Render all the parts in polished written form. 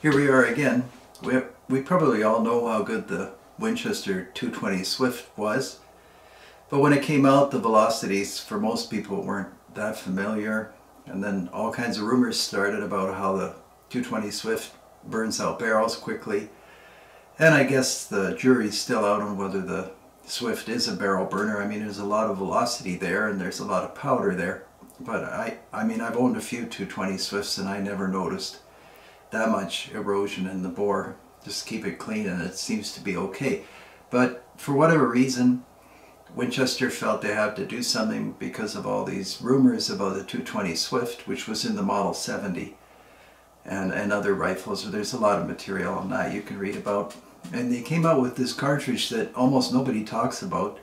Here we are again. We probably all know how good the Winchester 220 Swift was, but when it came out, the velocities for most people weren't that familiar, and then all kinds of rumors started about how the 220 Swift burns out barrels quickly, and I guess the jury's still out on whether the Swift is a barrel burner. I mean, there's a lot of velocity there and there's a lot of powder there, but I mean, I've owned a few 220 Swifts and I never noticed that much erosion in the bore. Just keep it clean and it seems to be okay. But for whatever reason, Winchester felt they had to do something because of all these rumors about the 220 Swift, which was in the Model 70 and other rifles. There's a lot of material on that you can read about. And they came out with this cartridge that almost nobody talks about,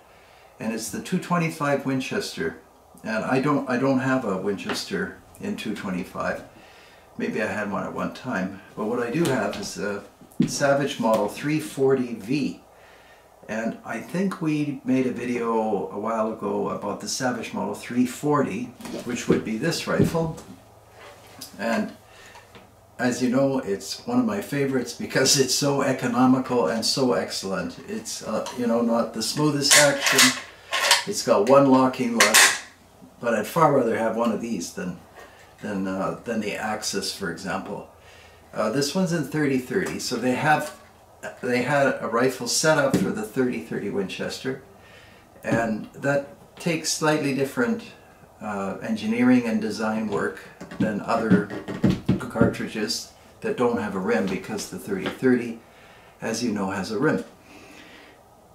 and it's the 225 Winchester. And I don't have a Winchester in 225. Maybe I had one at one time, but what I do have is a Savage Model 340V, and I think we made a video a while ago about the Savage Model 340, which would be this rifle, and as you know, it's one of my favorites because it's so economical and so excellent. It's you know, not the smoothest action. It's got one locking lug, but I'd far rather have one of these than the Axis, for example. This one's in 30-30, so they had a rifle set up for the 30-30 Winchester, and that takes slightly different engineering and design work than other cartridges that don't have a rim, because the 30-30, as you know, has a rim.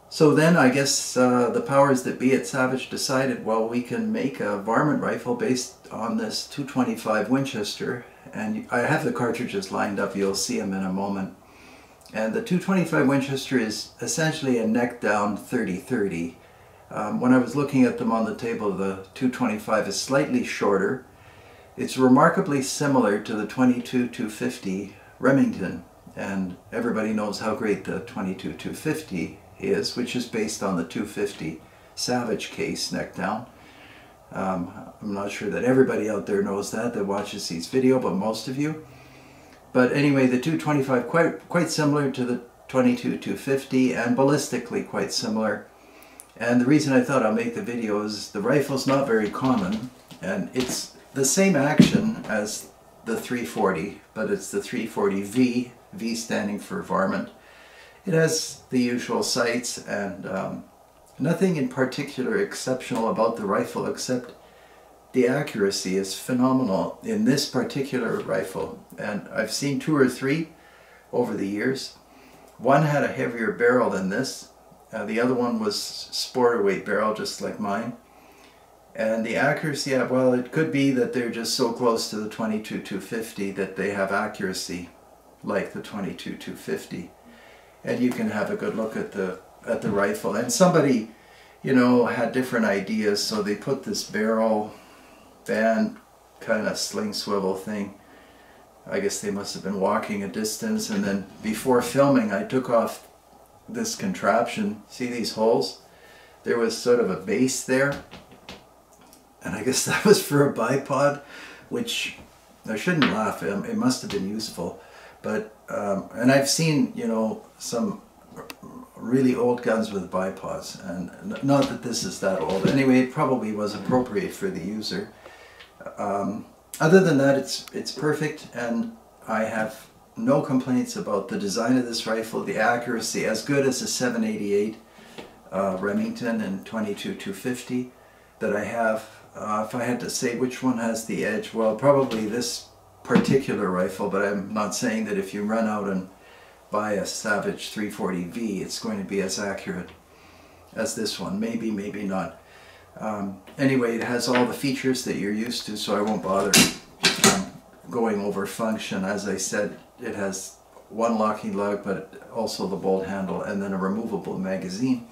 So then I guess the powers that be at Savage decided, well, we can make a varmint rifle based on this 225 Winchester, and I have the cartridges lined up, you'll see them in a moment. And the 225 Winchester is essentially a neck down 30-30. When I was looking at them on the table, the 225 is slightly shorter. It's remarkably similar to the 22-250 Remington, and everybody knows how great the 22-250 is, which is based on the 250 Savage case neck down. I'm not sure that everybody out there knows that watches these videos, but most of you. But anyway, the 225 quite similar to the 22-250, and ballistically quite similar. And the reason I thought I'll make the video is the rifle's not very common, and it's the same action as the 340, but it's the 340V, V standing for varmint. It has the usual sights, and nothing in particular exceptional about the rifle, except the accuracy is phenomenal in this particular rifle. And I've seen 2 or 3 over the years. One had a heavier barrel than this. The other one was sporter weight barrel, just like mine. And the accuracy, well, it could be that they're just so close to the 22-250 that they have accuracy like the 22-250. And you can have a good look at the rifle. And somebody, you know, had different ideas, so they put this barrel band kind of sling swivel thing. I guess they must have been walking a distance, and then before filming I took off this contraption. See these holes? There was sort of a base there, and I guess that was for a bipod, which I shouldn't laugh, it must have been useful. But and I've seen, you know, some really old guns with bipods, and not that this is that old. Anyway, it probably was appropriate for the user. Other than that, it's perfect, and I have no complaints about the design of this rifle. The accuracy, as good as the 788 Remington and 22-250 that I have. If I had to say which one has the edge, well, probably this particular rifle, but I'm not saying that if you run out and buy a Savage 340V, it's going to be as accurate as this one. Maybe, maybe not. Anyway, it has all the features that you're used to, so I won't bother going over function. As I said, it has one locking lug, but also the bolt handle, and then a removable magazine.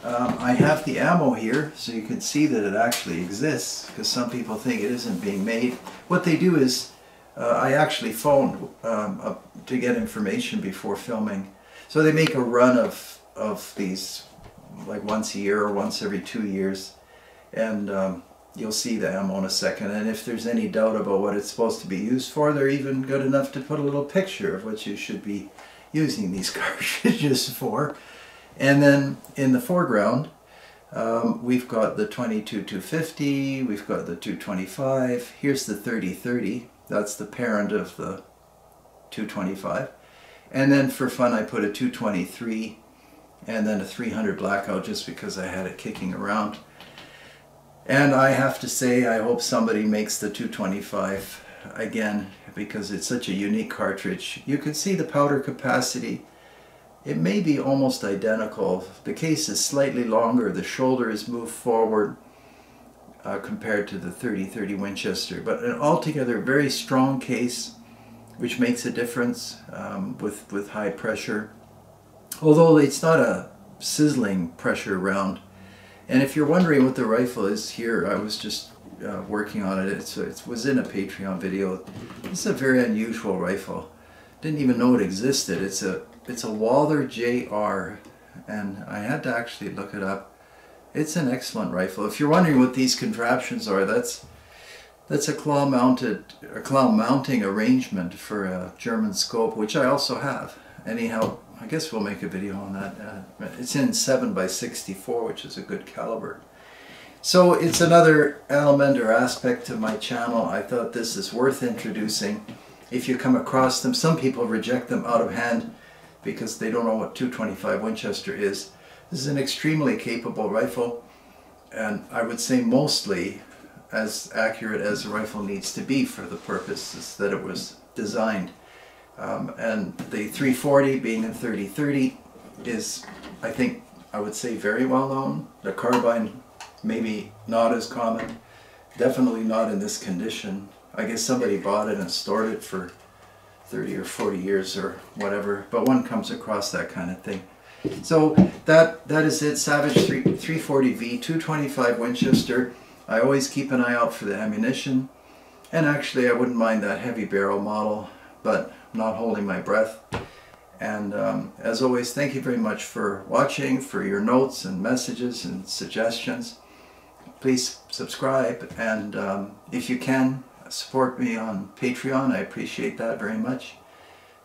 I have the ammo here, so you can see that it actually exists, because some people think it isn't being made. What they do is, I actually phoned to get information before filming. So they make a run of these like once a year or once every 2 years. And you'll see the ammo in a second, and if there's any doubt about what it's supposed to be used for, they're even good enough to put a little picture of what you should be using these cartridges for. And then in the foreground, we've got the 22-250, we've got the 225, here's the 30-30, that's the parent of the 225. And then for fun I put a 223 and then a 300 blackout just because I had it kicking around. And I have to say, I hope somebody makes the 225 again, because it's such a unique cartridge. You can see the powder capacity. It may be almost identical. The case is slightly longer, the shoulder is moved forward compared to the 30-30 Winchester, but an altogether very strong case, which makes a difference with high pressure. Although it's not a sizzling pressure round. And if you're wondering what the rifle is here, I was just working on it. It was in a Patreon video. This is a very unusual rifle. Didn't even know it existed. It's a Walther JR, and I had to actually look it up. It's an excellent rifle. If you're wondering what these contraptions are, that's a claw mounting arrangement for a German scope, which I also have. Anyhow, I guess we'll make a video on that. It's in 7x64, which is a good caliber. So it's another element or aspect of my channel. I thought this is worth introducing. If you come across them, some people reject them out of hand because they don't know what 225 Winchester is. This is an extremely capable rifle, and I would say mostly as accurate as a rifle needs to be for the purposes that it was designed. And the 340 being a 30-30 is, I think, I would say very well known. The carbine, maybe not as common, definitely not in this condition. I guess somebody bought it and stored it for 30 or 40 years or whatever, but one comes across that kind of thing. So that is it. Savage 340V 225 Winchester. I always keep an eye out for the ammunition, and actually I wouldn't mind that heavy barrel model, but I'm not holding my breath. And as always, thank you very much for watching, for your notes and messages and suggestions. Please subscribe, and if you can, support me on Patreon. I appreciate that very much.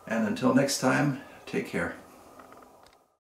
And until next time, take care.